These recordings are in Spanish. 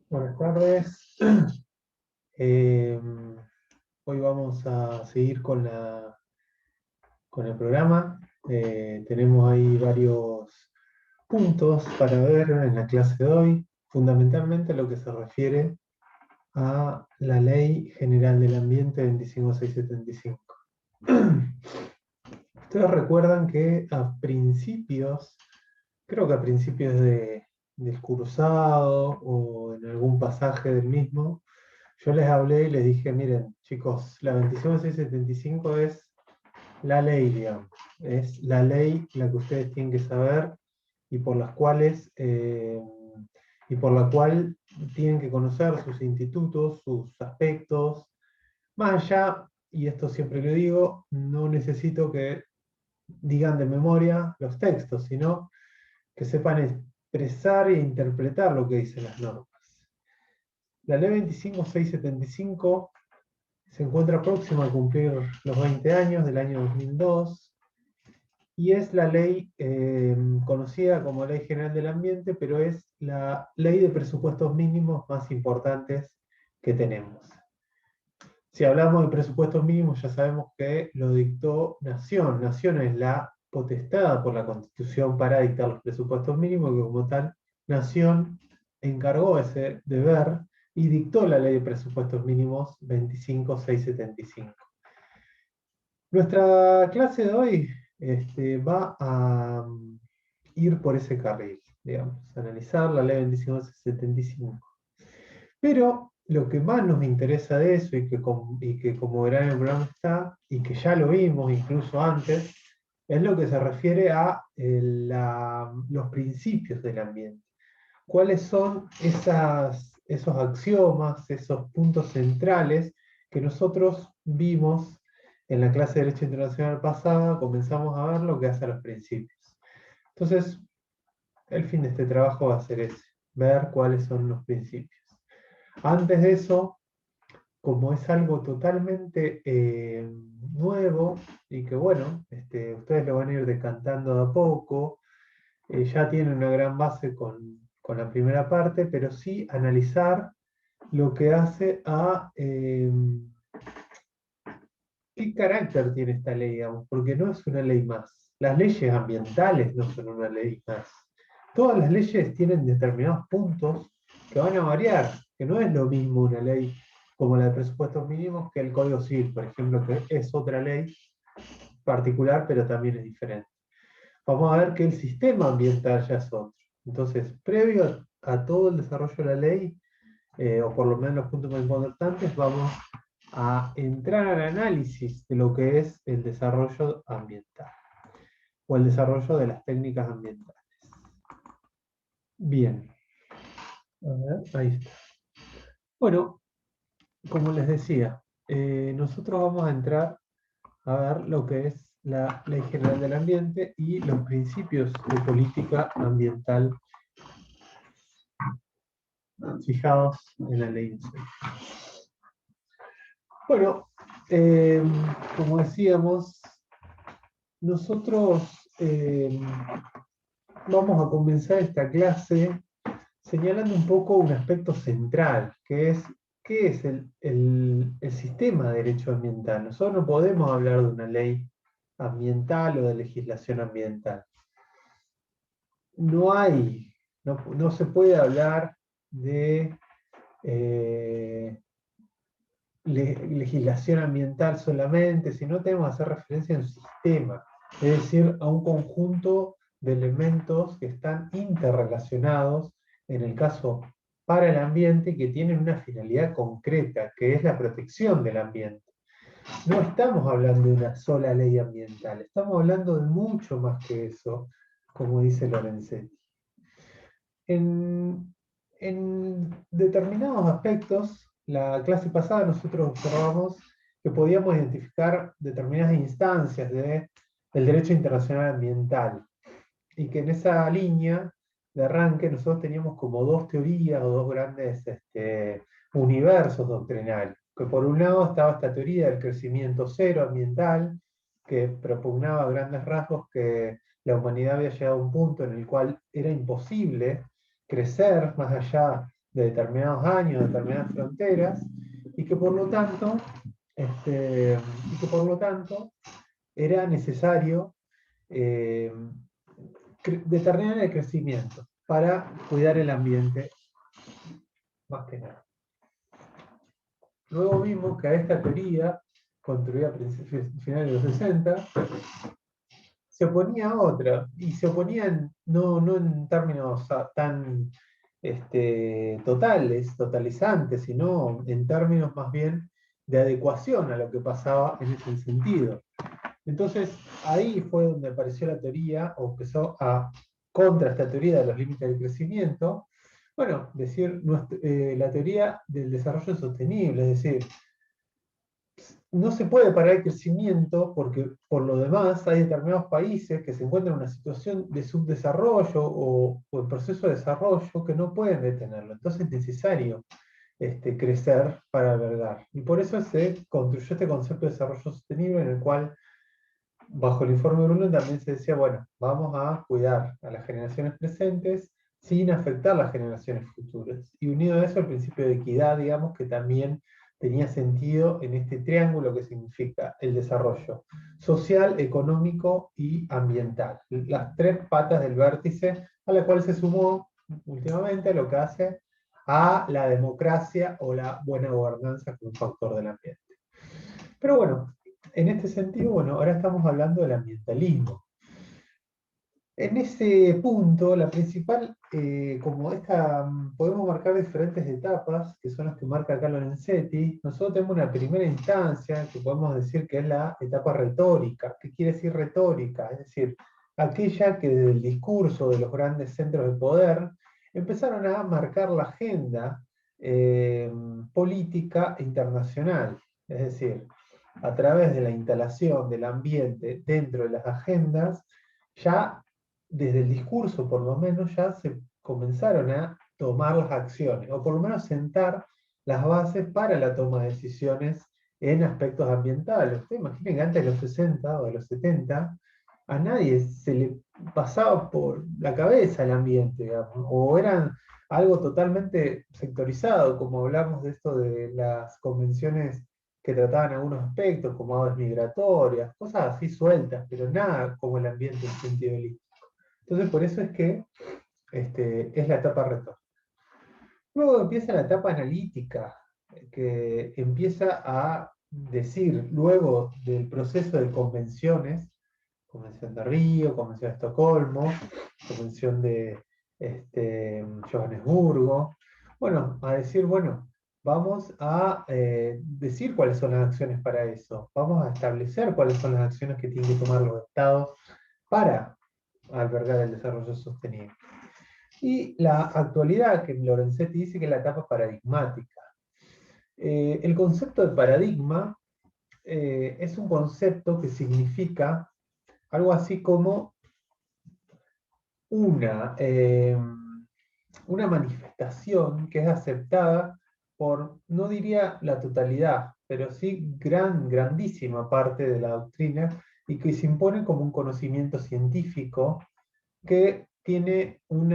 Buenas tardes. Eh, Hoy vamos a seguir con el programa. Tenemos ahí varios puntos para ver en la clase de hoy. Fundamentalmente lo que se refiere a la Ley General del Ambiente 25675. Ustedes recuerdan que creo que a principios del cursado o en algún pasaje del mismo, yo les hablé y les dije, miren, chicos, la 25675 es la ley, digamos. Es la ley la que ustedes tienen que saber y por las cuales y por la cual tienen que conocer sus institutos, sus aspectos. Más allá, y esto siempre lo digo, no necesito que digan de memoria los textos, sino que sepan expresar e interpretar lo que dicen las normas. La ley 25675 se encuentra próxima a cumplir los 20 años del año 2002 y es la ley conocida como Ley General del Ambiente, pero es la ley de presupuestos mínimos más importantes que tenemos. Si hablamos de presupuestos mínimos, ya sabemos que lo dictó Nación. Nación es la potestada por la Constitución para dictar los presupuestos mínimos, que como tal, Nación encargó ese deber y dictó la ley de presupuestos mínimos 25675. Nuestra clase de hoy va a ir por ese carril, digamos, analizar la ley 25675. Pero lo que más nos interesa de eso, y que como verán en el programa está, y que ya lo vimos incluso antes, es lo que se refiere a los principios del ambiente. ¿Cuáles son esos axiomas, esos puntos centrales que nosotros vimos en la clase de Derecho Internacional pasada? Comenzamos a ver lo que hace a los principios. Entonces, el fin de este trabajo va a ser ese, ver cuáles son los principios. Antes de eso, como es algo totalmente nuevo y que bueno, ustedes lo van a ir decantando de a poco, ya tienen una gran base con la primera parte, pero sí analizar lo que hace a qué carácter tiene esta ley, digamos, porque no es una ley más. Las leyes ambientales no son una ley más. Todas las leyes tienen determinados puntos que van a variar, que no es lo mismo una ley como la de presupuestos mínimos que el Código Civil, por ejemplo, que es otra ley particular, pero también es diferente. Vamos a ver que el sistema ambiental ya es otro. Entonces, previo a todo el desarrollo de la ley, o por lo menos los puntos más importantes, vamos a entrar al análisis de lo que es el desarrollo ambiental o el desarrollo de las técnicas ambientales. Bien, a ver, ahí está. Bueno, como les decía, nosotros vamos a entrar a ver lo que es la Ley General del Ambiente y los principios de política ambiental fijados en la ley. Bueno, eh, como decíamos, nosotros vamos a comenzar esta clase señalando un poco un aspecto central, que es qué es el sistema de derecho ambiental. Nosotros no podemos hablar de una ley ambiental o de legislación ambiental. No hay, no se puede hablar de legislación ambiental solamente, sino tenemos que hacer referencia a un sistema, es decir, a un conjunto de elementos que están interrelacionados, en el caso para el ambiente, que tienen una finalidad concreta, que es la protección del ambiente. No estamos hablando de una sola ley ambiental, estamos hablando de mucho más que eso, como dice Lorenzetti. En determinados aspectos, la clase pasada nosotros observamos que podíamos identificar determinadas instancias del derecho internacional ambiental y que en esa línea de arranque nosotros teníamos como dos teorías o dos grandes universos doctrinarios. Que por un lado estaba esta teoría del crecimiento cero ambiental, que propugnaba a grandes rasgos que la humanidad había llegado a un punto en el cual era imposible crecer más allá de determinados años, determinadas fronteras, y que por lo tanto, era necesario eh, determinar el crecimiento para cuidar el ambiente, más que nada. Luego vimos que a esta teoría, construida a finales de los 60, se oponía a otra, y se oponían no en términos tan totalizantes, sino en términos más bien de adecuación a lo que pasaba en ese sentido. Entonces, ahí fue donde apareció la teoría, o empezó a contra esta teoría de los límites del crecimiento, bueno, decir la teoría del desarrollo sostenible, es decir, no se puede parar el crecimiento porque por lo demás hay determinados países que se encuentran en una situación de subdesarrollo o en proceso de desarrollo que no pueden detenerlo. Entonces es necesario crecer para albergar. Y por eso se construyó este concepto de desarrollo sostenible en el cual, bajo el informe de Brundtland, también se decía, bueno, vamos a cuidar a las generaciones presentes sin afectar a las generaciones futuras. Y unido a eso el principio de equidad, digamos, que también tenía sentido en este triángulo que significa el desarrollo social, económico y ambiental. Las tres patas del vértice, a la cual se sumó últimamente lo que hace a la democracia o la buena gobernanza como un factor del ambiente. Pero bueno, en este sentido, bueno, ahora estamos hablando del ambientalismo. En ese punto, la principal, como esta, podemos marcar diferentes etapas, que son las que marca acá Lorenzetti. Nosotros tenemos una primera instancia, que podemos decir que es la etapa retórica. ¿Qué quiere decir retórica? Es decir, aquella que desde el discurso de los grandes centros de poder empezaron a marcar la agenda política internacional. Es decir, a través de la instalación del ambiente dentro de las agendas, ya desde el discurso por lo menos ya se comenzaron a tomar las acciones, o por lo menos sentar las bases para la toma de decisiones en aspectos ambientales. Ustedes imaginen que antes de los 60 o de los 70, a nadie se le pasaba por la cabeza el ambiente, digamos, o eran algo totalmente sectorizado, como hablamos de esto de las convenciones que trataban algunos aspectos, como aves migratorias, cosas así sueltas, pero nada como el ambiente en sentido holístico. Entonces, por eso es que es la etapa retórica. Luego empieza la etapa analítica, que empieza a decir, luego del proceso de convenciones, Convención de Río, Convención de Estocolmo, Convención de Johannesburgo, bueno, a decir, bueno, vamos a decir cuáles son las acciones para eso, vamos a establecer cuáles son las acciones que tienen que tomar los estados para albergar el desarrollo sostenible. Y la actualidad, que Lorenzetti dice que es la etapa paradigmática. El concepto de paradigma es un concepto que significa algo así como una manifestación que es aceptada por, no diría la totalidad, pero sí grandísima parte de la doctrina, y que se impone como un conocimiento científico que tiene un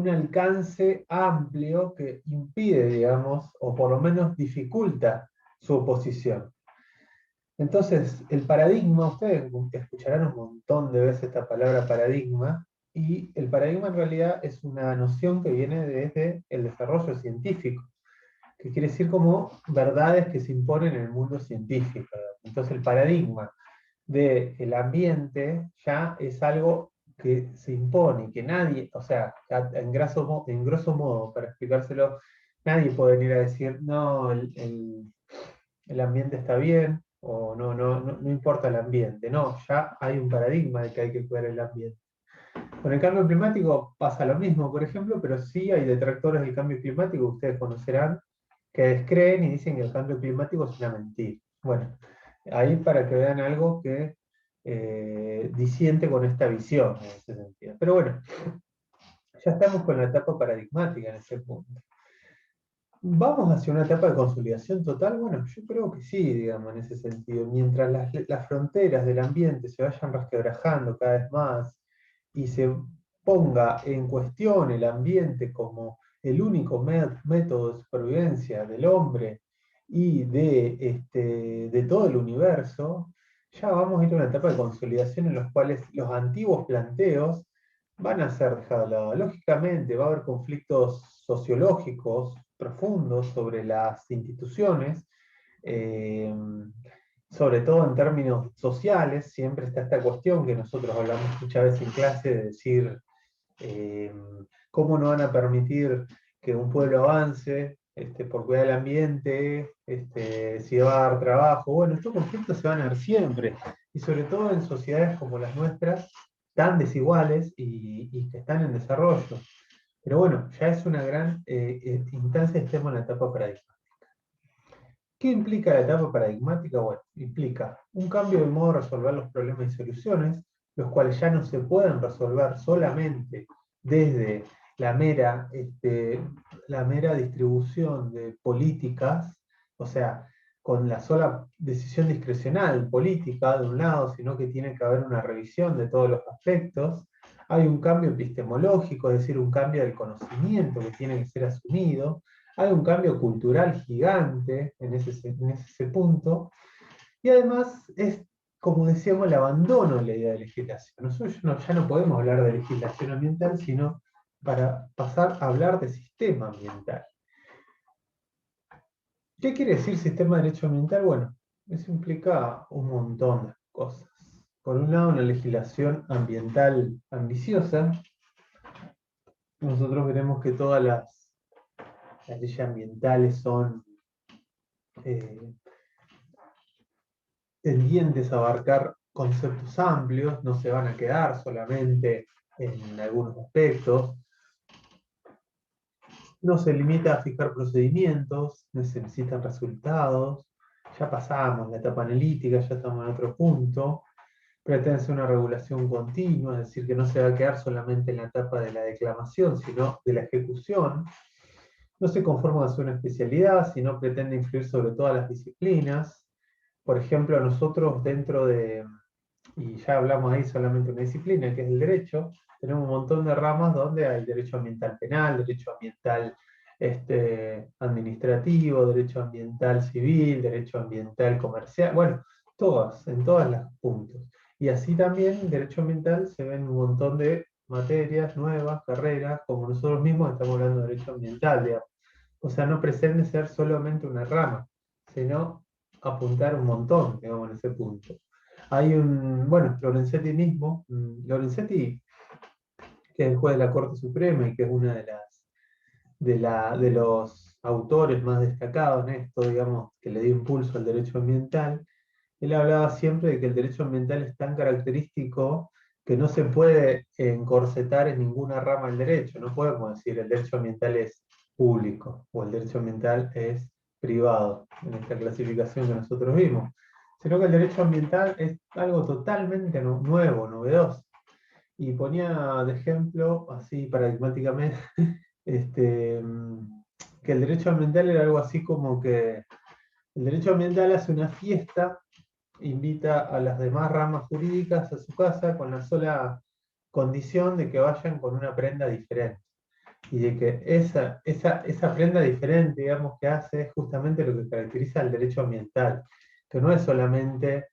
alcance amplio que impide, digamos, o por lo menos dificulta su oposición. Entonces, el paradigma, ustedes escucharán un montón de veces esta palabra paradigma, y el paradigma en realidad es una noción que viene desde el desarrollo científico, que quiere decir como verdades que se imponen en el mundo científico. Entonces, el paradigma del ambiente ya es algo que se impone, que nadie, o sea, en grosso modo, para explicárselo, nadie puede venir a decir, no, el ambiente está bien, o no importa el ambiente. No, ya hay un paradigma de que hay que cuidar el ambiente. Con el cambio climático pasa lo mismo, por ejemplo, pero sí hay detractores del cambio climático, ustedes conocerán, que descreen y dicen que el cambio climático es una mentira. Bueno, ahí para que vean algo que disiente con esta visión en ese sentido. Pero bueno, ya estamos con la etapa paradigmática en ese punto. ¿Vamos hacia una etapa de consolidación total? Bueno, yo creo que sí, digamos, en ese sentido. Mientras las fronteras del ambiente se vayan resquebrajando cada vez más y se ponga en cuestión el ambiente como el único método de supervivencia del hombre y de todo el universo, ya vamos a ir a una etapa de consolidación en los cuales los antiguos planteos van a ser dejados de lado. Lógicamente va a haber conflictos sociológicos profundos sobre las instituciones, eh, sobre todo en términos sociales. Siempre está esta cuestión que nosotros hablamos muchas veces en clase de decir eh, cómo no van a permitir que un pueblo avance por cuidar el ambiente, si va a dar trabajo. Bueno, estos conflictos se van a dar siempre, y sobre todo en sociedades como las nuestras, tan desiguales y que están en desarrollo. Pero bueno, ya es una gran instancia, estemos en la etapa paradigmática. ¿Qué implica la etapa paradigmática? Bueno, implica un cambio de modo de resolver los problemas y soluciones, los cuales ya no se pueden resolver solamente desde la mera distribución de políticas, o sea, con la sola decisión discrecional política de un lado, sino que tiene que haber una revisión de todos los aspectos. Hay un cambio epistemológico, es decir, un cambio del conocimiento que tiene que ser asumido. Hay un cambio cultural gigante en ese punto. Y además es, como decíamos, el abandono de la idea de legislación. Nosotros ya no podemos hablar de legislación ambiental, sino para pasar a hablar de sistema ambiental. ¿Qué quiere decir sistema de derecho ambiental? Bueno, eso implica un montón de cosas. Por un lado, una legislación ambiental ambiciosa. Nosotros veremos que todas las leyes ambientales son eh, tendientes a abarcar conceptos amplios, no se van a quedar solamente en algunos aspectos. No se limita a fijar procedimientos, no se necesitan resultados. Ya pasamos la etapa analítica, ya estamos en otro punto. Pretende ser una regulación continua, es decir, que no se va a quedar solamente en la etapa de la declamación, sino de la ejecución. No se conforma a una especialidad, sino pretende influir sobre todas las disciplinas. Por ejemplo, nosotros dentro de, y ya hablamos ahí solamente de una disciplina, que es el derecho, tenemos un montón de ramas donde hay derecho ambiental penal, derecho ambiental administrativo, derecho ambiental civil, derecho ambiental comercial, bueno, todas, en todos los puntos. Y así también en derecho ambiental se ven un montón de materias nuevas, carreras, como nosotros mismos estamos hablando de derecho ambiental, digamos. O sea, no pretende ser solamente una rama, sino apuntar un montón, digamos, en ese punto. Hay bueno, Lorenzetti mismo, Lorenzetti, que es el juez de la Corte Suprema y que es una de los autores más destacados en esto, digamos, que le dio impulso al derecho ambiental. Él hablaba siempre de que el derecho ambiental es tan característico que no se puede encorsetar en ninguna rama del derecho. No podemos decir el derecho ambiental es público o el derecho ambiental es privado, en esta clasificación que nosotros vimos, sino que el derecho ambiental es algo totalmente nuevo, novedoso. Y ponía de ejemplo, así paradigmáticamente, este, que el derecho ambiental era algo así como que el derecho ambiental hace una fiesta, invita a las demás ramas jurídicas a su casa con la sola condición de que vayan con una prenda diferente. Y de que esa prenda diferente, digamos, que hace es justamente lo que caracteriza al derecho ambiental, que no es solamente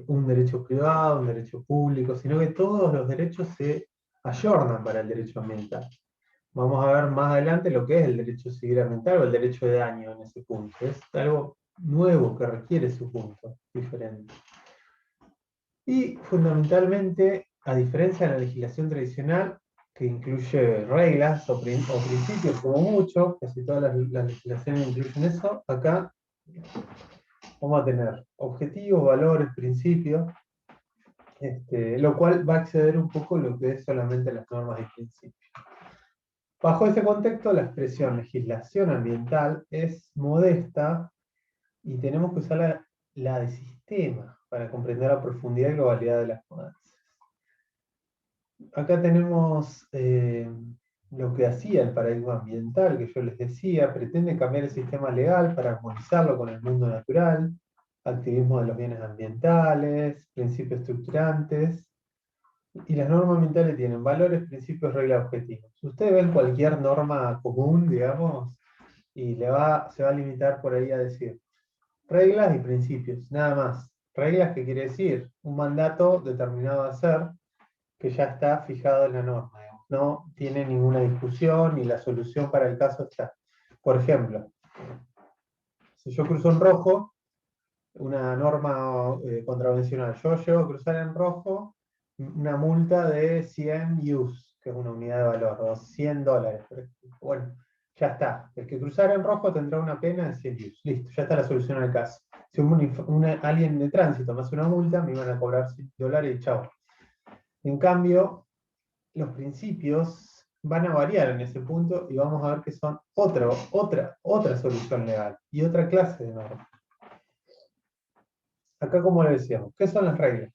un derecho privado, un derecho público, sino que todos los derechos se ayornan para el derecho ambiental. Vamos a ver más adelante lo que es el derecho civil ambiental o el derecho de daño en ese punto. Es algo nuevo que requiere su punto diferente. Y fundamentalmente, a diferencia de la legislación tradicional, que incluye reglas o principios como mucho, casi todas las legislaciones incluyen eso, acá vamos a tener objetivos, valores, principios, lo cual va a exceder un poco lo que es solamente las normas y principios. Bajo ese contexto, la expresión legislación ambiental es modesta y tenemos que usar la de sistema para comprender la profundidad y globalidad de las mudanzas. Acá tenemos lo que hacía el paradigma ambiental, que yo les decía, pretende cambiar el sistema legal para armonizarlo con el mundo natural, activismo de los bienes ambientales, principios estructurantes, Y las normas ambientales tienen valores, principios, reglas, objetivos. Ustedes ven cualquier norma común, digamos, y se va a limitar por ahí a decir reglas y principios, nada más. Reglas, ¿qué quiere decir? Un mandato determinado a hacer que ya está fijado en la norma, digamos. No tiene ninguna discusión y la solución para el caso está. Por ejemplo, si yo cruzo en rojo, una norma contravencional, yo llego a cruzar en rojo una multa de 100 US, que es una unidad de valor, o $100. Bueno, ya está. El que cruzara en rojo tendrá una pena de 100 US. Listo, ya está la solución al caso. Si alguien de tránsito me hace una multa, me iban a cobrar $100 y chao. En cambio, los principios van a variar en ese punto y vamos a ver que son otra solución legal y otra clase de norma. Acá, como le decíamos, ¿qué son las reglas?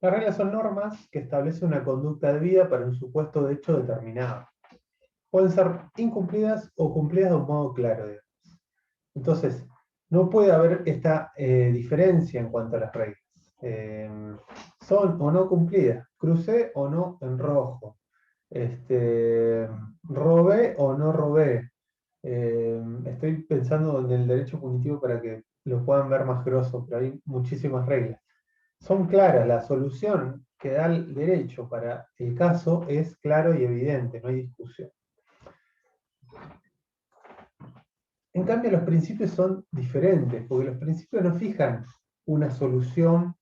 Las reglas son normas que establecen una conducta de vida para un supuesto de hecho determinado. Pueden ser incumplidas o cumplidas de un modo claro, digamos. Entonces, no puede haber esta diferencia en cuanto a las reglas. Son o no cumplidas, crucé o no en rojo, robé o no robé. Estoy pensando en el derecho punitivo para que lo puedan ver más grosso, pero hay muchísimas reglas. Son claras, la solución que da el derecho para el caso es claro y evidente, no hay discusión. En cambio, los principios son diferentes, porque los principios no fijan una solución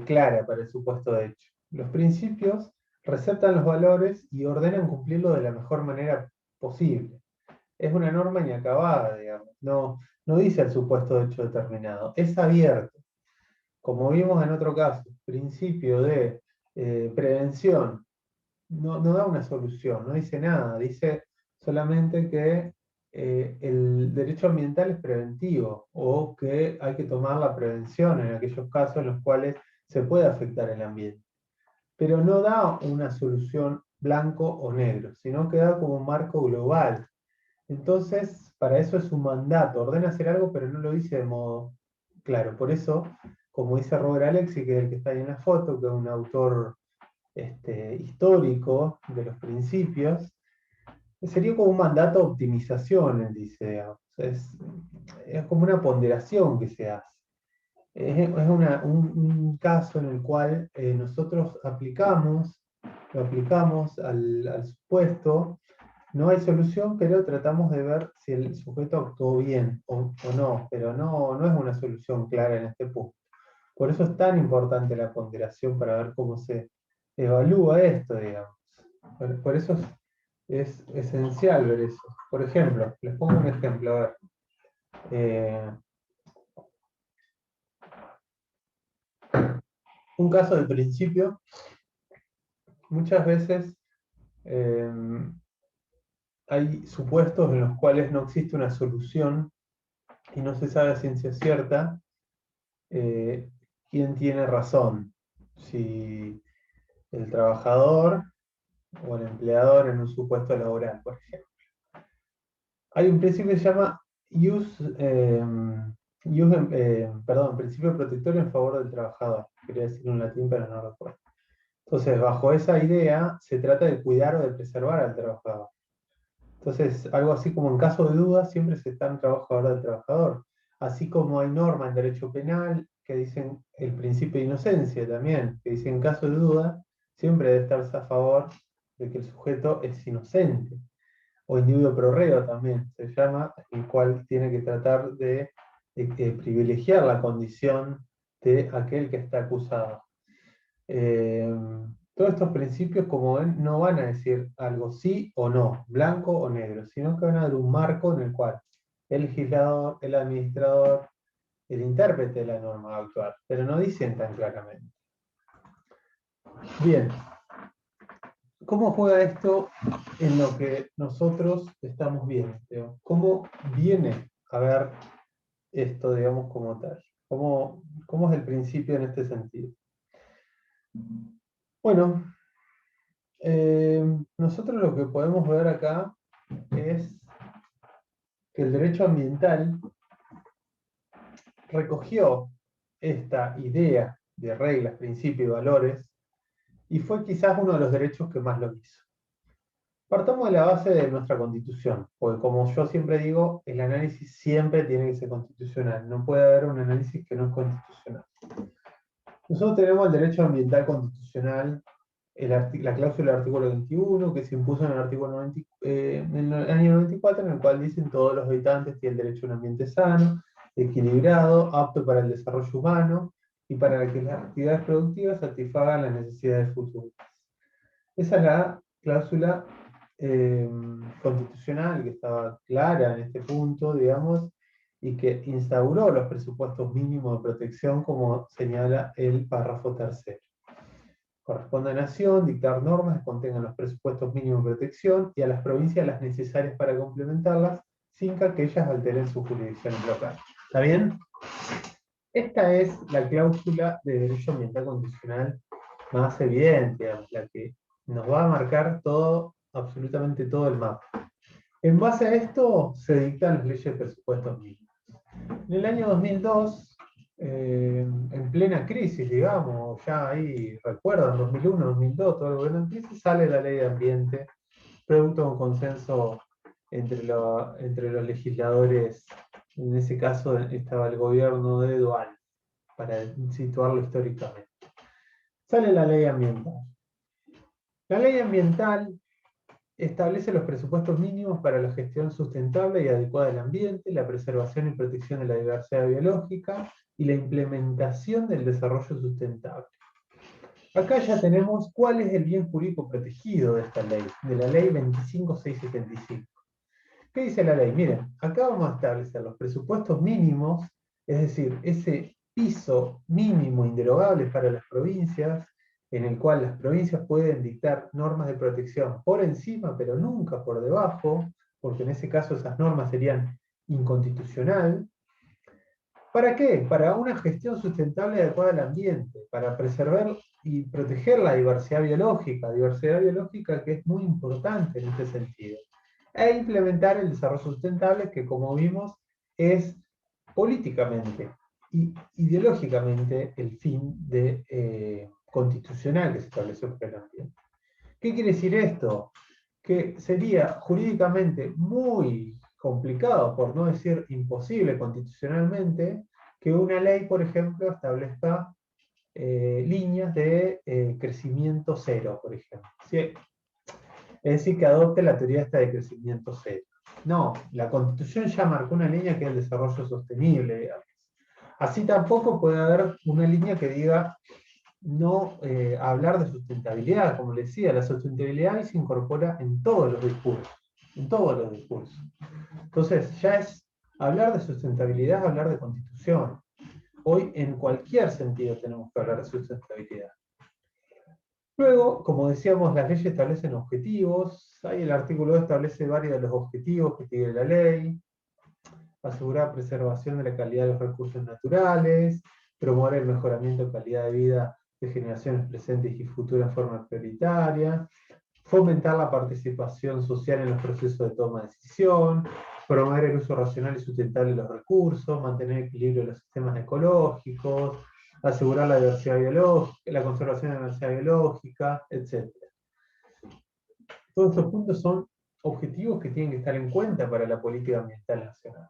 clara para el supuesto de hecho. Los principios receptan los valores y ordenan cumplirlo de la mejor manera posible. Es una norma inacabada, digamos. No dice el supuesto de hecho determinado, es abierto. Como vimos en otro caso, principio de prevención no da una solución, no dice nada, dice solamente que el derecho ambiental es preventivo o que hay que tomar la prevención en aquellos casos en los cuales se puede afectar el ambiente. Pero no da una solución blanco o negro, sino que da como un marco global. Entonces, para eso es un mandato, ordena hacer algo, pero no lo dice de modo claro. Por eso, como dice Robert Alexi, que es el que está ahí en la foto, que es un autor histórico de los principios, sería como un mandato de optimización, él dice, digamos. Es como una ponderación que se hace. Un caso en el cual nosotros lo aplicamos al supuesto, no hay solución, pero tratamos de ver si el sujeto actuó bien o no, pero no es una solución clara en este punto. Por eso es tan importante la ponderación para ver cómo se evalúa esto, digamos. Por eso es esencial ver eso. Por ejemplo, les pongo un ejemplo, a ver. Un caso de principio, muchas veces hay supuestos en los cuales no existe una solución y no se sabe a ciencia cierta quién tiene razón. Si el trabajador o el empleador en un supuesto laboral, por ejemplo. Hay un principio que se llama principio protectorio en favor del trabajador. Quería decirlo en latín, pero no recuerdo. Entonces, bajo esa idea, se trata de cuidar o de preservar al trabajador. Entonces, algo así como en caso de duda, siempre se está en trabajador del trabajador. Así como hay normas en derecho penal que dicen el principio de inocencia también, que dicen en caso de duda, siempre debe estarse a favor de que el sujeto es inocente. O individuo pro reo también se llama, el cual tiene que tratar de privilegiar la condición de aquel que está acusado. Todos estos principios, como ven, no van a decir algo sí o no, blanco o negro, sino que van a dar un marco en el cual el legislador, el administrador, el intérprete de la norma va a actuar, pero no dicen tan claramente. Bien, ¿cómo juega esto en lo que nosotros estamos viendo? ¿Cómo viene a ver esto, digamos, como tal? ¿Cómo es el principio en este sentido? Bueno, nosotros lo que podemos ver acá es que el derecho ambiental recogió esta idea de reglas, principios y valores y fue quizás uno de los derechos que más lo hizo. Partamos de la base de nuestra Constitución, porque como yo siempre digo, el análisis siempre tiene que ser constitucional, no puede haber un análisis que no es constitucional. Nosotros tenemos el derecho ambiental constitucional, la cláusula del artículo 21, que se impuso en el artículo 90, en el año 94, en el cual dicen todos los habitantes tienen derecho a un ambiente sano, equilibrado, apto para el desarrollo humano y para que las actividades productivas satisfagan las necesidades futuras. Esa es la cláusula constitucional que estaba clara en este punto, digamos, y que instauró los presupuestos mínimos de protección, como señala el párrafo tercero. Corresponde a la Nación dictar normas que contengan los presupuestos mínimos de protección y a las provincias las necesarias para complementarlas, sin que ellas alteren su jurisdicción local. ¿Está bien? Esta es la cláusula de derecho ambiental constitucional más evidente, la que nos va a marcar todo, absolutamente todo el mapa. En base a esto se dictan las leyes de presupuestos mínimos. En el año 2002, en plena crisis, digamos, ya ahí recuerdan, 2001, 2002, todo el gobierno en crisis, sale la ley de ambiente, producto de un consenso entre los legisladores. En ese caso estaba el gobierno de Dual, para situarlo históricamente. Sale la ley ambiental. La ley ambiental establece los presupuestos mínimos para la gestión sustentable y adecuada del ambiente, la preservación y protección de la diversidad biológica y la implementación del desarrollo sustentable. Acá ya tenemos cuál es el bien jurídico protegido de esta ley, de la ley 25675. ¿Qué dice la ley? Miren, acá vamos a establecer los presupuestos mínimos, es decir, ese piso mínimo inderogable para las provincias, en el cual las provincias pueden dictar normas de protección por encima, pero nunca por debajo, porque en ese caso esas normas serían inconstitucionales. ¿Para qué? Para una gestión sustentable y adecuada del ambiente, para preservar y proteger la diversidad biológica que es muy importante en este sentido, e implementar el desarrollo sustentable, que como vimos es políticamente y ideológicamente el fin constitucional que se estableció para el ambiente. ¿Qué quiere decir esto? Que sería jurídicamente muy complicado, por no decir imposible constitucionalmente, que una ley, por ejemplo, establezca líneas de crecimiento cero, por ejemplo. ¿Sí? Es decir, que adopte la teoría esta de crecimiento cero. No, la Constitución ya marcó una línea que es el desarrollo sostenible, digamos. Así tampoco puede haber una línea que diga no hablar de sustentabilidad, como les decía, la sustentabilidad se incorpora en todos los discursos, en todos los discursos. Entonces, ya es hablar de sustentabilidad, hablar de constitución. Hoy, en cualquier sentido, tenemos que hablar de sustentabilidad. Luego, como decíamos, las leyes establecen objetivos. Ahí el artículo 2 establece varios de los objetivos que tiene la ley. Asegurar preservación de la calidad de los recursos naturales, promover el mejoramiento de calidad de vida de generaciones presentes y futuras en forma prioritaria, fomentar la participación social en los procesos de toma de decisión, promover el uso racional y sustentable de los recursos, mantener el equilibrio de los sistemas ecológicos, asegurar la diversidad biológica, la conservación de la diversidad biológica, etc. Todos estos puntos son objetivos que tienen que estar en cuenta para la política ambiental nacional,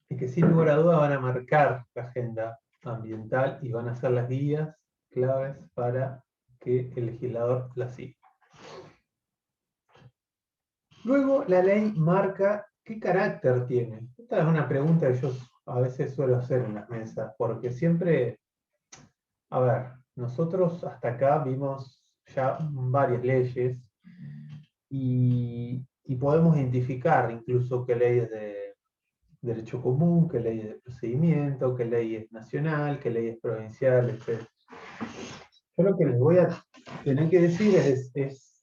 y que sin lugar a duda van a marcar la agenda ambiental y van a ser las guías claves para que el legislador la siga. Luego la ley marca qué carácter tiene. Esta es una pregunta que yo a veces suelo hacer en las mesas, porque siempre, a ver, nosotros hasta acá vimos ya varias leyes y podemos identificar incluso qué leyes de derecho común, qué ley de procedimiento, qué ley es nacional, qué ley es provincial, etc. Yo lo que les voy a tener que decir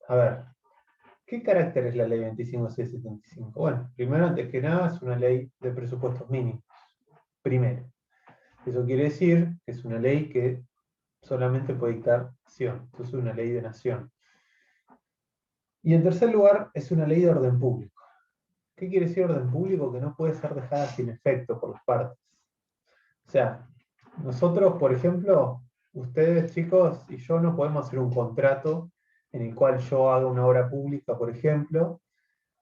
a ver, ¿qué carácter es la ley 25675? Bueno, primero, antes que nada, es una ley de presupuestos mínimos. Primero. Eso quiere decir que es una ley que solamente puede dictar nación. Entonces es una ley de nación. Y en tercer lugar, es una ley de orden público. ¿Qué quiere decir orden público? Que no puede ser dejada sin efecto por las partes. O sea, nosotros, por ejemplo, ustedes, chicos, y yo no podemos hacer un contrato en el cual yo haga una obra pública, por ejemplo,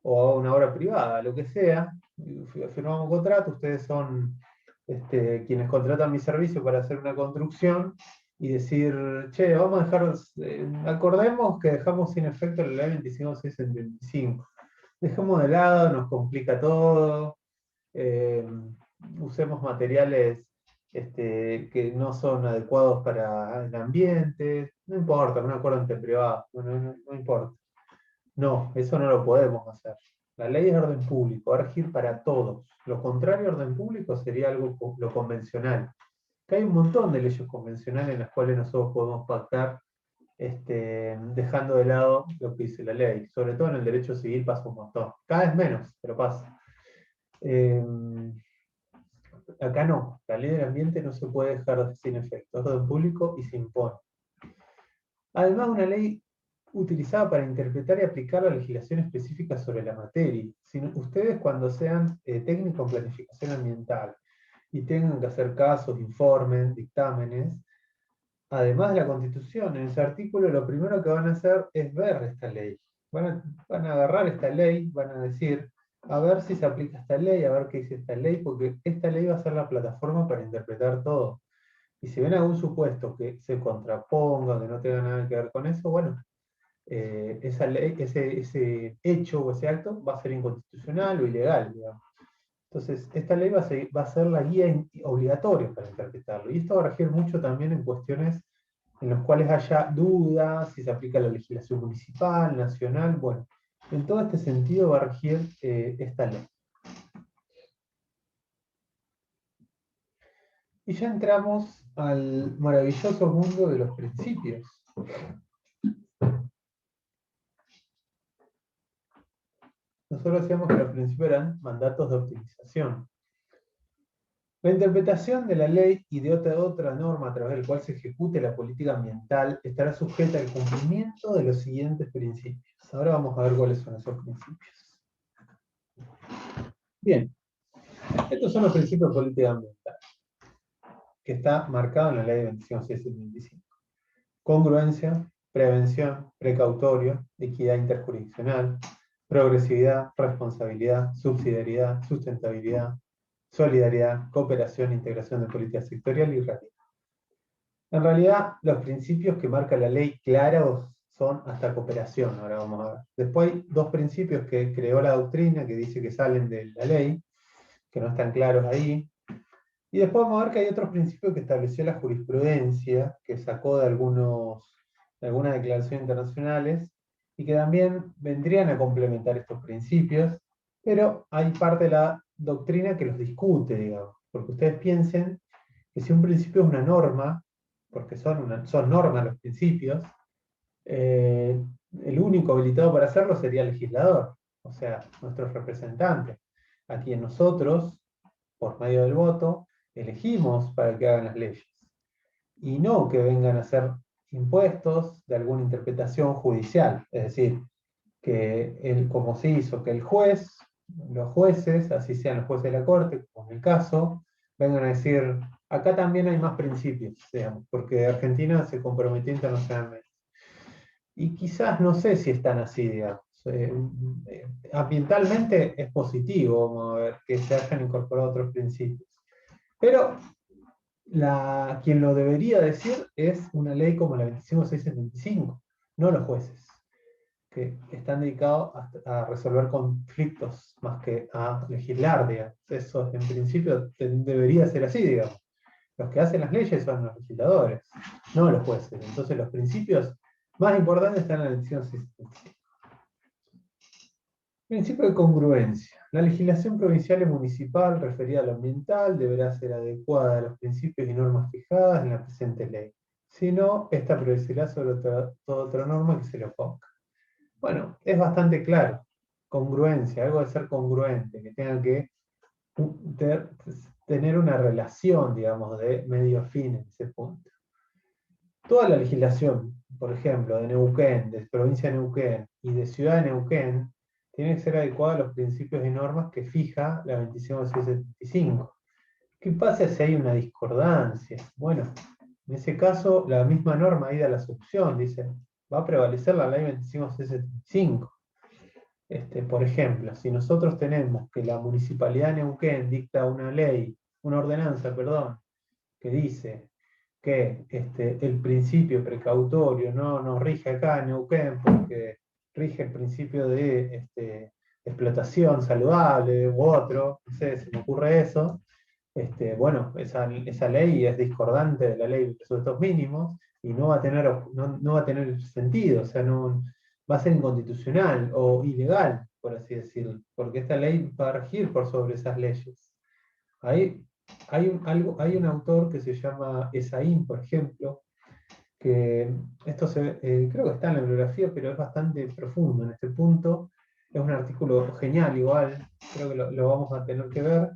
o haga una obra privada, lo que sea, y firmamos un contrato, ustedes son quienes contratan mi servicio para hacer una construcción, y decir, che, vamos a dejar, acordemos que dejamos sin efecto la ley 25625. Dejemos de lado, nos complica todo, eh, usemos materiales que no son adecuados para el ambiente, no importa, un acuerdo entre privados, no importa. No, eso no lo podemos hacer. La ley es orden público, va a regir para todos. Lo contrario a orden público sería algo lo convencional. Que hay un montón de leyes convencionales en las cuales nosotros podemos pactar dejando de lado lo que dice la ley. Sobre todo en el derecho civil pasa un montón. Cada vez menos, pero pasa. Eh, Acá no. La ley del ambiente no se puede dejar sin efecto. Es orden público y se impone. Además, una ley utilizada para interpretar y aplicar la legislación específica sobre la materia. Si ustedes cuando sean técnicos en planificación ambiental y tengan que hacer casos, informes, dictámenes, además de la Constitución, en ese artículo lo primero que van a hacer es ver esta ley. Van a agarrar esta ley, van a decir, a ver si se aplica esta ley, a ver qué dice esta ley, porque esta ley va a ser la plataforma para interpretar todo. Y si ven algún supuesto que se contraponga, que no tenga nada que ver con eso, bueno, esa ley, ese hecho o ese acto va a ser inconstitucional o ilegal, digamos. Entonces, esta ley va a ser la guía obligatoria para interpretarlo. Y esto va a regir mucho también en cuestiones en las cuales haya dudas, si se aplica la legislación municipal, nacional, bueno, en todo este sentido va a regir esta ley. Y ya entramos al maravilloso mundo de los principios. Nosotros decíamos que los principios eran mandatos de optimización. La interpretación de la ley y de otra norma a través del cual se ejecute la política ambiental estará sujeta al cumplimiento de los siguientes principios. Ahora vamos a ver cuáles son esos principios. Bien, estos son los principios de política ambiental, que está marcado en la ley de 25625. Congruencia, prevención, precautorio, equidad interjurisdiccional, progresividad, responsabilidad, subsidiariedad, sustentabilidad, solidaridad, cooperación, integración de política sectorial y radical. En realidad, los principios que marca la ley claros son hasta cooperación, ahora vamos a ver. Después hay dos principios que creó la doctrina, que dice que salen de la ley, que no están claros ahí. Y después vamos a ver que hay otros principios que estableció la jurisprudencia, que sacó de algunas declaraciones internacionales, y que también vendrían a complementar estos principios, pero hay parte de la doctrina que los discute, digamos, porque ustedes piensen que si un principio es una norma, porque son normas los principios, el único habilitado para hacerlo sería el legislador, o sea, nuestros representantes, a quien nosotros, por medio del voto, elegimos para que hagan las leyes, y no que vengan a ser impuestos de alguna interpretación judicial, es decir, que como se hizo, que los jueces, así sean los jueces de la corte, como en el caso, vengan a decir, acá también hay más principios, digamos, porque Argentina se comprometió internacionalmente. Y quizás no sé si están así, digamos. Ambientalmente es positivo, vamos a ver, que se hayan incorporado otros principios. Pero quien lo debería decir es una ley como la 25675, no los jueces, que están dedicados a resolver conflictos más que a legislar, digamos. Eso en principio debería ser así, digamos. Los que hacen las leyes son los legisladores, no los jueces. Entonces los principios más importantes están en la 25675. Principio de congruencia. La legislación provincial y municipal referida a lo ambiental deberá ser adecuada a los principios y normas fijadas en la presente ley. Si no, esta prevalecerá sobre toda otra norma que se le oponga. Bueno, es bastante claro. Congruencia, algo de ser congruente, que tenga que tener una relación, digamos, de medio-fin en ese punto. Toda la legislación, por ejemplo, de Neuquén, de provincia de Neuquén y de ciudad de Neuquén, tiene que ser adecuada a los principios y normas que fija la 25675. ¿Qué pasa si hay una discordancia? Bueno, En ese caso, la misma norma ahí da la solución, dice, va a prevalecer la ley 25675. Por ejemplo, si nosotros tenemos que la Municipalidad de Neuquén dicta una ley, una ordenanza, perdón, que dice que el principio precautorio no rige acá en Neuquén porque rige el principio de explotación saludable u otro, no sé, se me ocurre eso. Bueno, esa ley es discordante de la ley de presupuestos mínimos y no va a tener sentido, o sea, no, va a ser inconstitucional o ilegal, por así decirlo, porque esta ley va a regir por sobre esas leyes. Ahí hay un autor que se llama Esaín, por ejemplo, que creo que está en la bibliografía, pero es bastante profundo en este punto. Es un artículo genial igual, creo que lo vamos a tener que ver.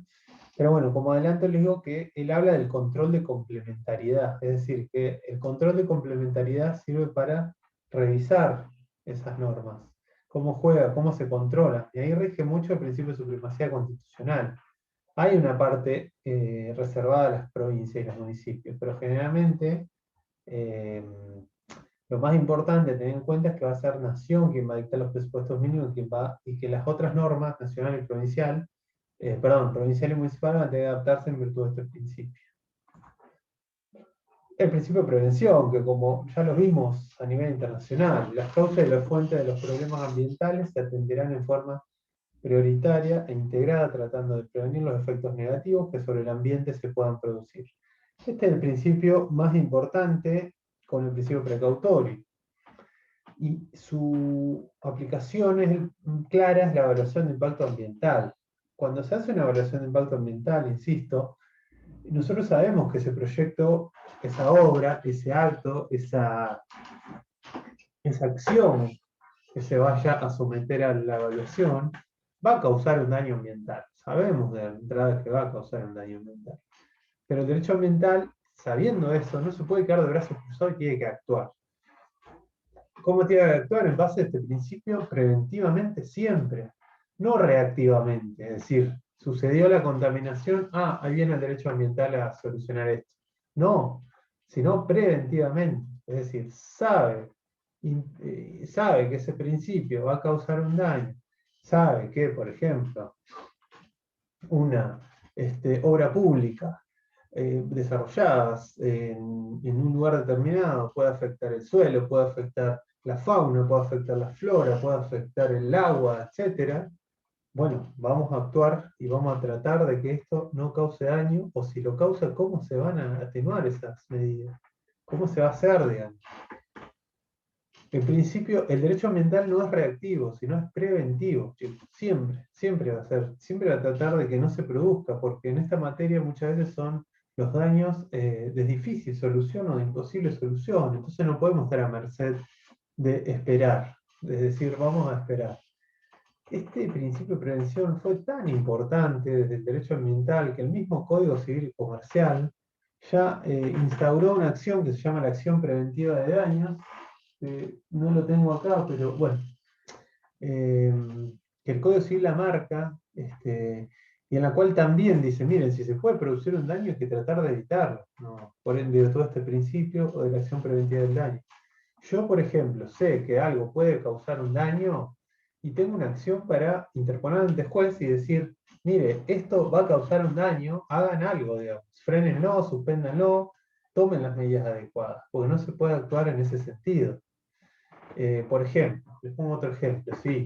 Pero bueno, como adelanto les digo que él habla del control de complementariedad, es decir, que el control de complementariedad sirve para revisar esas normas, cómo juega, cómo se controla, y ahí rige mucho el principio de supremacía constitucional. Hay una parte reservada a las provincias y los municipios, pero generalmente eh, lo más importante a tener en cuenta es que va a ser Nación quien va a dictar los presupuestos mínimos y que las otras normas, nacional y provincial, provincial y municipal, van a tener que adaptarse en virtud de este principio. El principio de prevención, que como ya lo vimos a nivel internacional, las causas y las fuentes de los problemas ambientales se atenderán en forma prioritaria e integrada, tratando de prevenir los efectos negativos que sobre el ambiente se puedan producir. Este es el principio más importante con el principio precautorio. Y su aplicación clara es la evaluación de impacto ambiental. Cuando se hace una evaluación de impacto ambiental, insisto, nosotros sabemos que ese proyecto, esa obra, ese acto, esa acción que se vaya a someter a la evaluación, va a causar un daño ambiental. Sabemos de entrada que va a causar un daño ambiental. Pero el derecho ambiental, sabiendo eso, no se puede quedar de brazos cruzados y tiene que actuar. ¿Cómo tiene que actuar? En base a este principio, preventivamente siempre, no reactivamente. Es decir, sucedió la contaminación, ahí viene el derecho ambiental a solucionar esto. No, sino preventivamente. Es decir, sabe que ese principio va a causar un daño, sabe que, por ejemplo, una obra pública desarrolladas en un lugar determinado puede afectar el suelo, puede afectar la fauna, puede afectar la flora, puede afectar el agua, etc. Bueno, vamos a actuar y vamos a tratar de que esto no cause daño, o si lo causa, ¿cómo se van a atenuar esas medidas? ¿Cómo se va a hacer, digamos? En principio, el derecho ambiental no es reactivo, sino es preventivo. Siempre, siempre va a ser, siempre va a tratar de que no se produzca, porque en esta materia muchas veces son los daños de difícil solución o de imposible solución. Entonces no podemos estar a merced de esperar, es decir, vamos a esperar. Este principio de prevención fue tan importante desde el derecho ambiental que el mismo Código Civil y Comercial ya instauró una acción que se llama la acción preventiva de daños. No lo tengo acá, pero bueno, que el Código Civil la marca, y en la cual también dice, miren, si se puede producir un daño hay que tratar de evitarlo, ¿no? Por ende, de todo este principio o de la acción preventiva del daño. Yo, por ejemplo, sé que algo puede causar un daño y tengo una acción para interponer ante juez y decir, mire, esto va a causar un daño, hagan algo, digamos, frénenlo, suspéndanlo, tomen las medidas adecuadas, porque no se puede actuar en ese sentido. Por ejemplo, les pongo otro ejemplo, sí.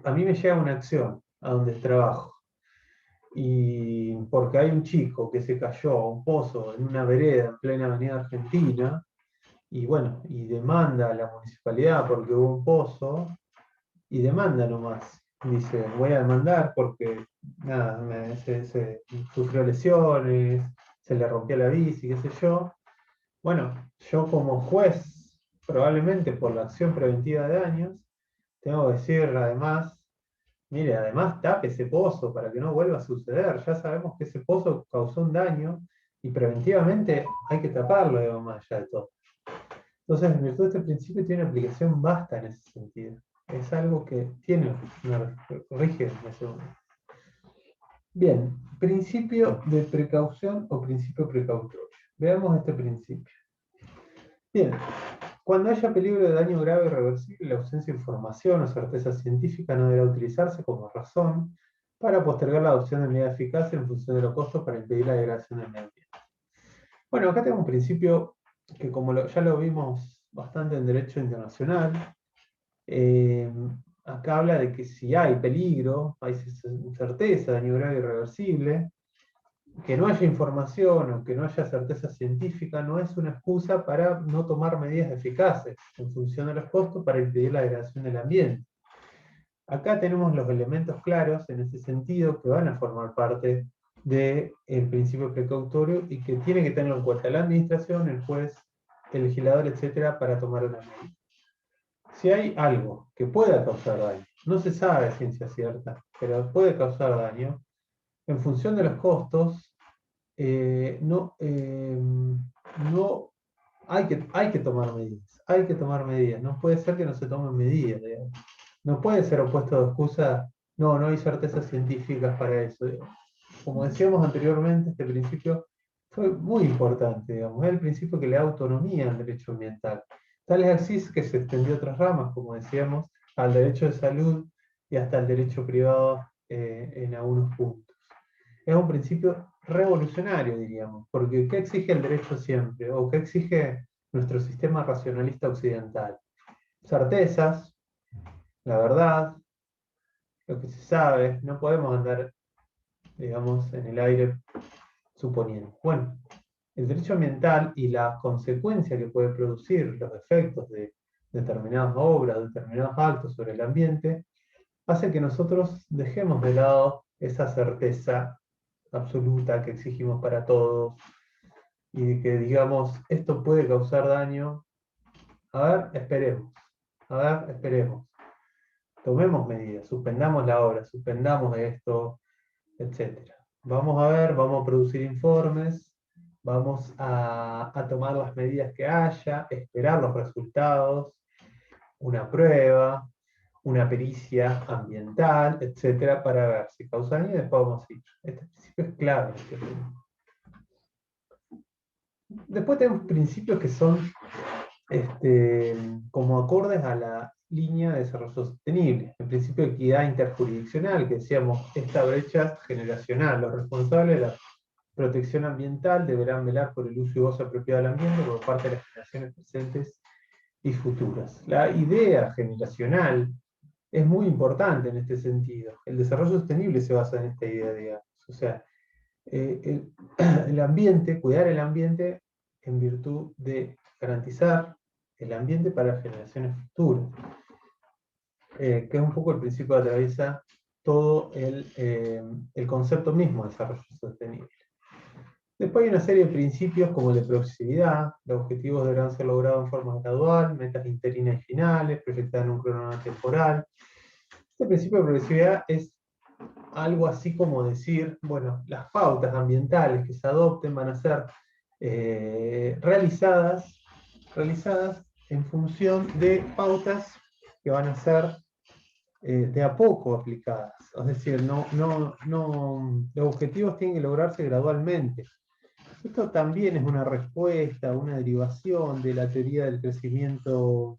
A mí me llega una acción a donde trabajo, y porque hay un chico que se cayó a un pozo en una vereda en plena avenida Argentina, y bueno, y demanda a la municipalidad porque hubo un pozo, y demanda nomás. Dice, voy a demandar porque nada, sufrió lesiones, se le rompió la bici, qué sé yo. Bueno, yo como juez, probablemente por la acción preventiva de daños, tengo que decir además, mire, además tape ese pozo para que no vuelva a suceder. Ya sabemos que ese pozo causó un daño y preventivamente hay que taparlo, digamos, más allá de todo. Entonces, en virtud de este principio tiene una aplicación vasta en ese sentido. Es algo que tiene rige en ese momento. Bien, principio de precaución o principio precautorio. Veamos este principio. Bien, cuando haya peligro de daño grave e irreversible, la ausencia de información o certeza científica no deberá utilizarse como razón para postergar la adopción de medidas eficaces en función de los costos para impedir la degradación del medio ambiente. Bueno, acá tengo un principio que ya lo vimos bastante en derecho internacional, eh, acá habla de que si hay peligro, hay certeza, daño grave e irreversible, que no haya información o que no haya certeza científica no es una excusa para no tomar medidas eficaces en función de los costos para impedir la degradación del ambiente. Acá tenemos los elementos claros en ese sentido que van a formar parte del principio precautorio y que tiene que tenerlo en cuenta la administración, el juez, el legislador, etcétera, para tomar una medida. Si hay algo que pueda causar daño, no se sabe a ciencia cierta, pero puede causar daño, en función de los costos, no hay que tomar medidas, no puede ser que no se tomen medidas, digamos. No puede ser opuesto de excusa, no hay certezas científicas para eso. Digamos. Como decíamos anteriormente, este principio fue muy importante, digamos, es el principio que le da autonomía al derecho ambiental. Tal es así que se extendió a otras ramas, como decíamos, al derecho de salud y hasta al derecho privado en algunos puntos. Es un principio revolucionario, diríamos, porque ¿qué exige el derecho siempre? ¿O qué exige nuestro sistema racionalista occidental? Certezas, la verdad, lo que se sabe, no podemos andar, digamos, en el aire suponiendo. Bueno, el derecho ambiental y la consecuencia que puede producir los efectos de determinadas obras, determinados actos sobre el ambiente, hace que nosotros dejemos de lado esa certeza absoluta que exigimos para todos y que digamos, esto puede causar daño. A ver, esperemos. Tomemos medidas, suspendamos la obra, suspendamos esto, etcétera. Vamos a ver, vamos a producir informes, vamos a tomar las medidas que haya, esperar los resultados, una prueba, una pericia ambiental, etcétera, para ver si causa daño y después vamos a ir. Este principio es clave. Después tenemos principios que son como acordes a la línea de desarrollo sostenible. El principio de equidad interjurisdiccional, que decíamos, esta brecha generacional. Los responsables de la protección ambiental deberán velar por el uso y goce apropiado del ambiente por parte de las generaciones presentes y futuras. La idea generacional es muy importante en este sentido. El desarrollo sostenible se basa en esta idea, digamos. O sea, el ambiente, cuidar el ambiente en virtud de garantizar el ambiente para las generaciones futuras, que es un poco el principio que atraviesa todo el concepto mismo de desarrollo sostenible. Después hay una serie de principios como el de progresividad, los objetivos deberán ser logrados en forma gradual, metas interinas y finales, proyectadas en un cronograma temporal. Este principio de progresividad es algo así como decir, bueno, las pautas ambientales que se adopten van a ser realizadas en función de pautas que van a ser de a poco aplicadas. Es decir, los objetivos tienen que lograrse gradualmente. Esto también es una respuesta, una derivación de la teoría del crecimiento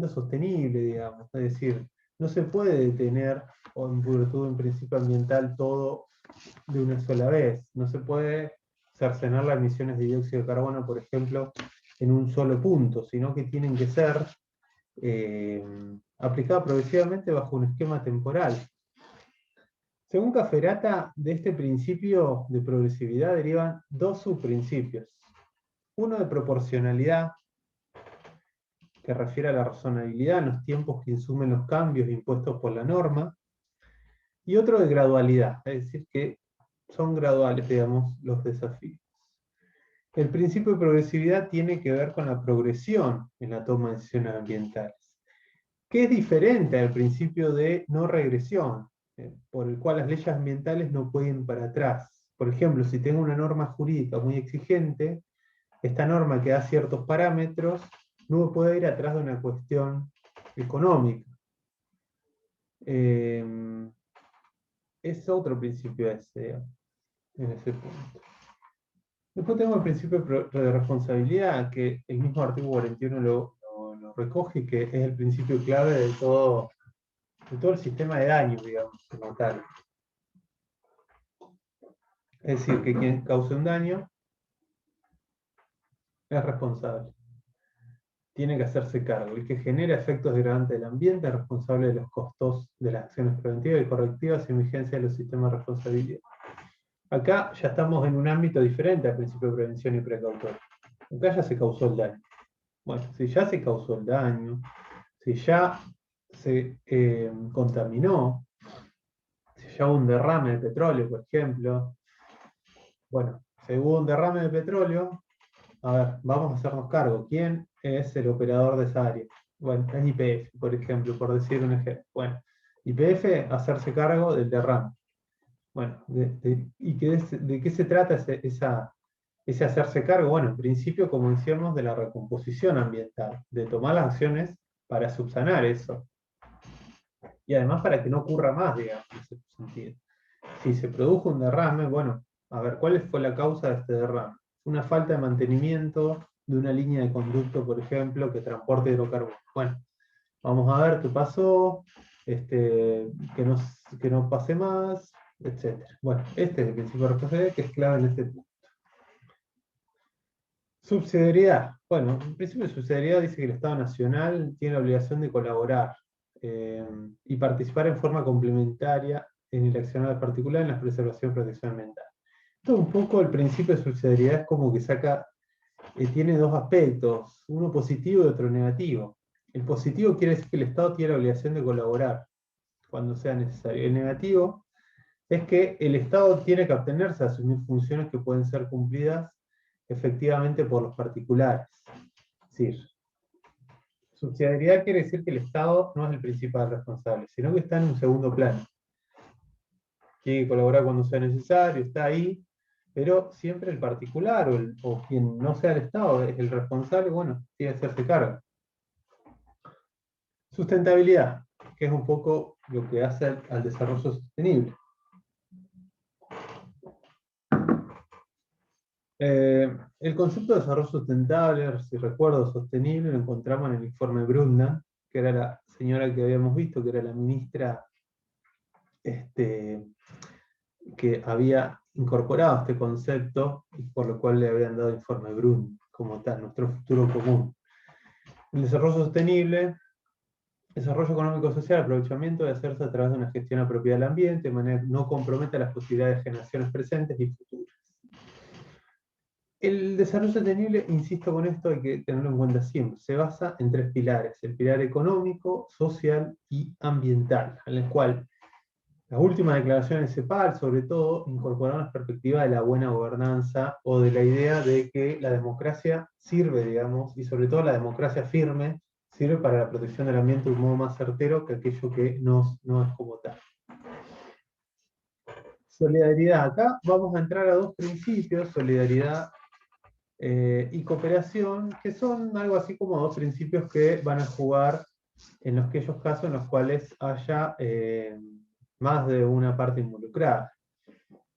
sostenible, digamos. Es decir, no se puede detener o en virtud de un principio ambiental todo de una sola vez. No se puede cercenar las emisiones de dióxido de carbono, por ejemplo, en un solo punto, sino que tienen que ser aplicadas progresivamente bajo un esquema temporal. Según Cafferata, de este principio de progresividad derivan dos subprincipios. Uno de proporcionalidad, que refiere a la razonabilidad en los tiempos que insumen los cambios impuestos por la norma, y otro de gradualidad, es decir, que son graduales, digamos, los desafíos. El principio de progresividad tiene que ver con la progresión en la toma de decisiones ambientales, que es diferente al principio de no regresión, por el cual las leyes ambientales no pueden ir para atrás. Por ejemplo, si tengo una norma jurídica muy exigente, esta norma que da ciertos parámetros no puede ir atrás de una cuestión económica. Es otro principio ese, en ese punto. Después tenemos el principio de responsabilidad, que el mismo artículo 41 lo recoge, que es el principio clave de todo el sistema de daños, digamos, como tal. Es decir, que quien cause un daño es responsable. Tiene que hacerse cargo. El que genera efectos degradantes del ambiente es responsable de los costos de las acciones preventivas y correctivas y vigencia de los sistemas de responsabilidad. Acá ya estamos en un ámbito diferente al principio de prevención y precautoria. Acá ya se causó el daño. Bueno, si ya se causó el daño, si ya se contaminó, si ya hubo un derrame de petróleo, por ejemplo, bueno, si hubo un derrame de petróleo, a ver, vamos a hacernos cargo. ¿Quién es el operador de esa área? Bueno, es YPF, por ejemplo, por decir un ejemplo. Bueno, YPF hacerse cargo del derrame. Bueno, ¿y de qué se trata ese hacerse cargo? Bueno, en principio, como decíamos, de la recomposición ambiental, de tomar las acciones para subsanar eso. Y además para que no ocurra más, digamos, en ese sentido. Si se produjo un derrame, bueno, a ver, ¿cuál fue la causa de este derrame? Una falta de mantenimiento de una línea de conducto, por ejemplo, que transporte hidrocarburos. Bueno, vamos a ver qué pasó, que no pase más, etc. Bueno, este es el principio de responsabilidad que es clave en este punto. Subsidiariedad. Bueno, el principio de subsidiariedad dice que el Estado Nacional tiene la obligación de colaborar y participar en forma complementaria en el accionar particular en la preservación y protección ambiental. Esto un poco el principio de subsidiariedad es como que tiene dos aspectos, uno positivo y otro negativo. El positivo quiere decir que el Estado tiene la obligación de colaborar cuando sea necesario. El negativo es que el Estado tiene que abstenerse a asumir funciones que pueden ser cumplidas efectivamente por los particulares. Es decir, subsidiariedad quiere decir que el Estado no es el principal responsable, sino que está en un segundo plano. Quiere colaborar cuando sea necesario, está ahí, pero siempre el particular o quien no sea el Estado es el responsable, bueno, tiene que hacerse cargo. Sustentabilidad, que es un poco lo que hace al desarrollo sostenible. El concepto de desarrollo sustentable, si recuerdo, sostenible, lo encontramos en el informe Brundtland, que era la señora que habíamos visto, que era la ministra que había incorporado este concepto y por lo cual le habían dado informe Brundtland, como tal, nuestro futuro común. El desarrollo sostenible, desarrollo económico social, aprovechamiento de hacerse a través de una gestión apropiada del ambiente, de manera que no comprometa las posibilidades de generaciones presentes y futuras. El desarrollo sostenible, insisto con esto, hay que tenerlo en cuenta siempre, se basa en tres pilares: el pilar económico, social y ambiental, en el cual las últimas declaraciones de CEPAL, sobre todo, incorporaron la perspectiva de la buena gobernanza o de la idea de que la democracia sirve, digamos, y sobre todo la democracia firme, sirve para la protección del ambiente de un modo más certero que aquello que no es como tal. Solidaridad. Acá vamos a entrar a dos principios, solidaridad y cooperación, que son algo así como dos principios que van a jugar en aquellos casos en los cuales haya más de una parte involucrada.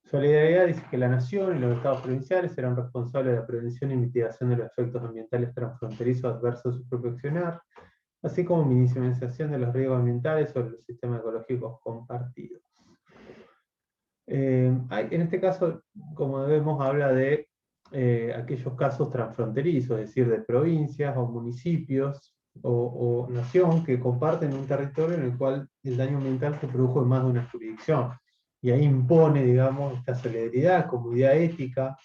Solidaridad dice que la nación y los estados provinciales serán responsables de la prevención y mitigación de los efectos ambientales transfronterizos adversos a su propio accionar, así como minimización de los riesgos ambientales sobre los sistemas ecológicos compartidos. En este caso, como vemos, habla de aquellos casos transfronterizos, es decir, de provincias o municipios o nación que comparten un territorio en el cual el daño ambiental se produjo en más de una jurisdicción. Y ahí impone, digamos, esta solidaridad como idea ética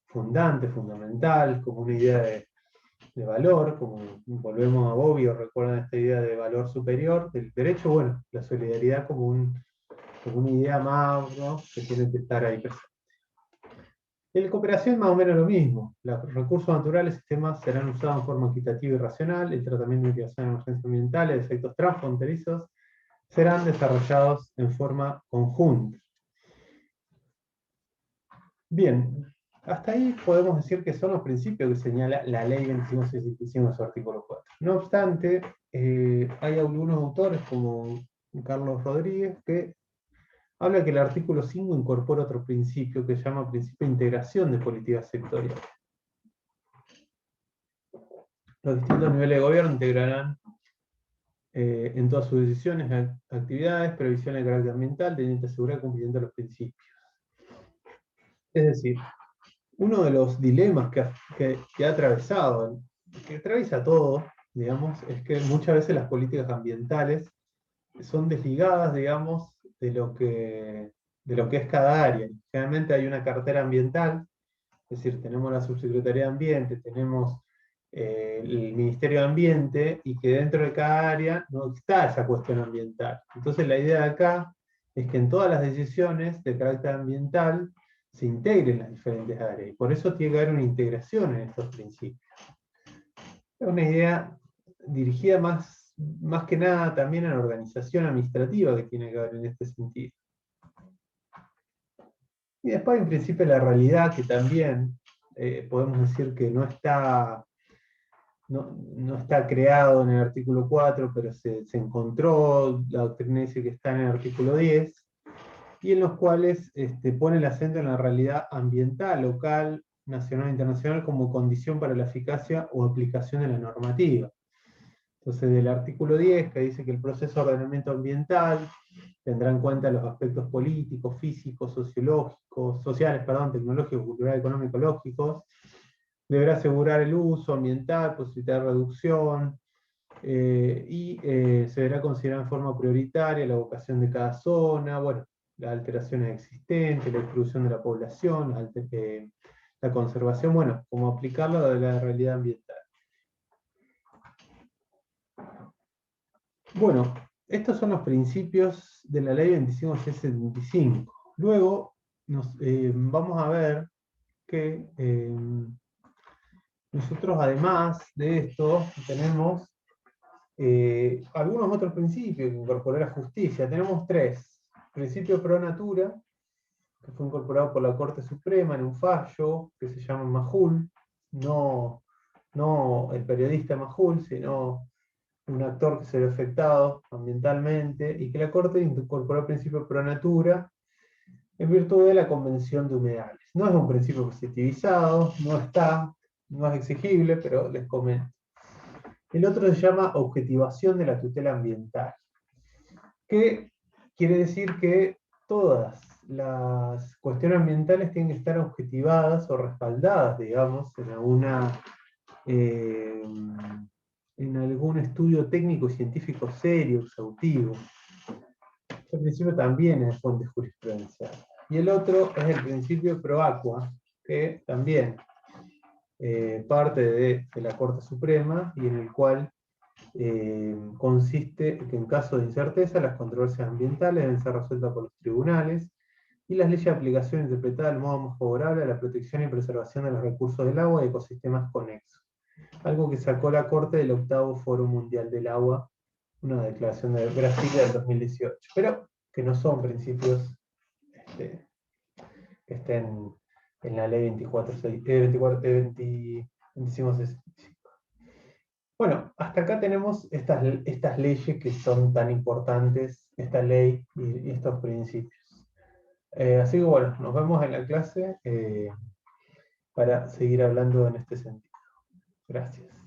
fundamental, como una idea de valor, como volvemos a Bobbio, recuerdan esta idea de valor superior del derecho, bueno, la solidaridad como una idea más, ¿no?, que tiene que estar ahí presente. En la cooperación más o menos lo mismo. Los recursos naturales y sistemas serán usados en forma equitativa y racional. El tratamiento de mitigación de emergencias ambientales, de efectos transfronterizos, serán desarrollados en forma conjunta. Bien, hasta ahí podemos decir que son los principios que señala la Ley 2565 en su artículo 4. No obstante, hay algunos autores como Carlos Rodríguez que habla que el artículo 5 incorpora otro principio que se llama principio de integración de políticas sectoriales. Los distintos niveles de gobierno integrarán en todas sus decisiones, actividades, previsiones de carácter ambiental, teniendo que asegurar el cumplimiento de los principios. Es decir, uno de los dilemas que ha atravesado, que atraviesa todo, digamos, es que muchas veces las políticas ambientales son desligadas, digamos, de lo que es cada área. Generalmente hay una cartera ambiental, es decir, tenemos la Subsecretaría de Ambiente, tenemos el Ministerio de Ambiente, y que dentro de cada área no está esa cuestión ambiental. Entonces la idea de acá es que en todas las decisiones de carácter ambiental se integren las diferentes áreas, y por eso tiene que haber una integración en estos principios. Es una idea dirigida más que nada también a la organización administrativa que tiene que haber en este sentido. Y después hay un principio de la realidad que también podemos decir que no está creado en el artículo 4, pero se encontró, la doctrina dice que está en el artículo 10, y en los cuales pone el acento en la realidad ambiental, local, nacional e internacional como condición para la eficacia o aplicación de la normativa. Entonces, del artículo 10, que dice que el proceso de ordenamiento ambiental tendrá en cuenta los aspectos políticos, físicos, sociales, tecnológicos, culturales, económicos, lógicos, deberá asegurar el uso ambiental, posibilitar reducción, y se deberá considerar en forma prioritaria la vocación de cada zona, bueno, las alteraciones existentes, la distribución de la población, la conservación, bueno, cómo aplicarlo a la realidad ambiental. Bueno, estos son los principios de la ley 25675. Luego vamos a ver que nosotros, además de esto, tenemos algunos otros principios que incorporó la justicia. Tenemos tres. Principio pro natura, que fue incorporado por la Corte Suprema en un fallo que se llama Majul, no el periodista Majul, sino un actor que se ve afectado ambientalmente, y que la Corte incorporó el principio pro natura en virtud de la Convención de Humedales. No es un principio positivizado, no es exigible, pero les comento. El otro se llama objetivación de la tutela ambiental, que quiere decir que todas las cuestiones ambientales tienen que estar objetivadas o respaldadas, digamos, en algún estudio técnico y científico serio, exhaustivo. Este principio también es fuente jurisprudencial. Y el otro es el principio pro aqua, que también parte de la Corte Suprema, y en el cual consiste que en caso de incerteza las controversias ambientales deben ser resueltas por los tribunales, y las leyes de aplicación interpretadas del modo más favorable a la protección y preservación de los recursos del agua y ecosistemas conexos. Algo que sacó la Corte del 8º Foro Mundial del Agua, una declaración de Brasil del 2018, pero que no son principios que estén en la ley 2565. Bueno, hasta acá tenemos estas leyes que son tan importantes, esta ley y estos principios. Así que bueno, nos vemos en la clase para seguir hablando en este sentido. Gracias.